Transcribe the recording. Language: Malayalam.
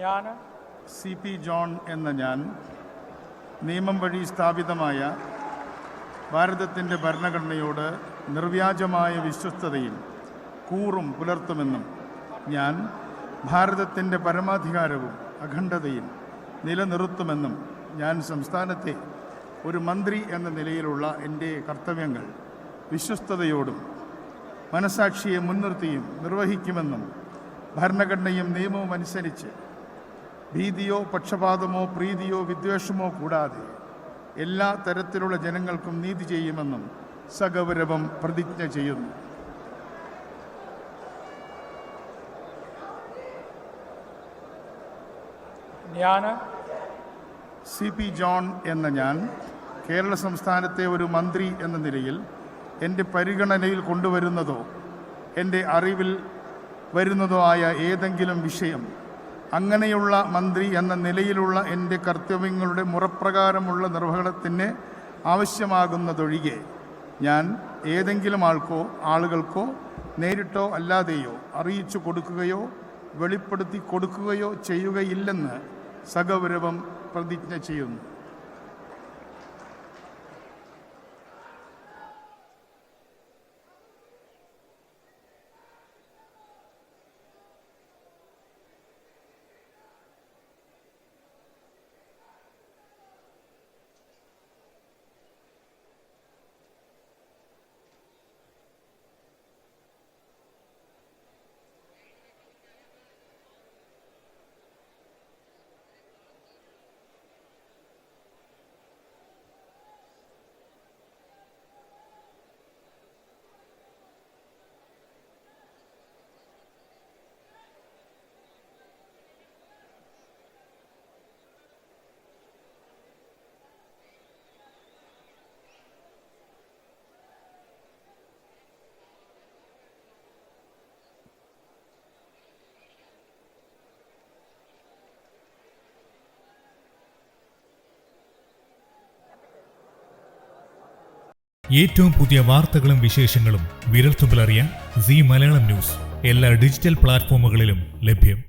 ഞാൻ CP ജോൺ എന്ന ഞാൻ നിയമം വഴി സ്ഥാപിതമായ ഭാരതത്തിൻ്റെ ഭരണഘടനയോട് നിർവ്യാജമായ വിശ്വസ്തതയും കൂറും പുലർത്തുമെന്നും ഞാൻ ഭാരതത്തിൻ്റെ പരമാധികാരവും അഖണ്ഡതയും നിലനിർത്തുമെന്നും ഞാൻ സംസ്ഥാനത്തെ ഒരു മന്ത്രി എന്ന നിലയിലുള്ള എൻ്റെ കർത്തവ്യങ്ങൾ വിശ്വസ്തയോടും മനസാക്ഷിയെ മുൻനിർത്തിയും നിർവഹിക്കുമെന്നും ഭരണഘടനയും നിയമവും അനുസരിച്ച് ഭീതിയോ പക്ഷപാതമോ പ്രീതിയോ വിദ്വേഷമോ കൂടാതെ എല്ലാ തരത്തിലുള്ള ജനങ്ങൾക്കും നീതി ചെയ്യുമെന്നും സഗൗരവം പ്രതിജ്ഞ ചെയ്യുന്നു. ഞാൻ CP ജോൺ എന്ന ഞാൻ കേരള സംസ്ഥാനത്തെ ഒരു മന്ത്രി എന്ന നിലയിൽ എൻ്റെ പരിഗണനയിൽ കൊണ്ടുവരുന്നതോ എൻ്റെ അറിവിൽ വരുന്നതോ ആയ ഏതെങ്കിലും വിഷയം അങ്ങനെയുള്ള മന്ത്രി എന്ന നിലയിലുള്ള എൻ്റെ കർത്തവ്യങ്ങളുടെ മുറപ്രകാരമുള്ള നിർവഹണത്തിന് ആവശ്യമാകുന്നതൊഴികെ ഞാൻ ഏതെങ്കിലും ആളുകൾക്കോ നേരിട്ടോ അല്ലാതെയോ അറിയിച്ചു കൊടുക്കുകയോ വെളിപ്പെടുത്തി കൊടുക്കുകയോ ചെയ്യുകയില്ലെന്ന് സഗൗരവം പ്രതിജ്ഞ ചെയ്യുന്നു. ഏറ്റവും പുതിയ വാർത്തകളും വിശേഷങ്ങളും വിരൽത്തുമ്പിലറിയാൻ സീ മലയാളം ന്യൂസ് എല്ലാ ഡിജിറ്റൽ പ്ലാറ്റ്ഫോമുകളിലും ലഭ്യം.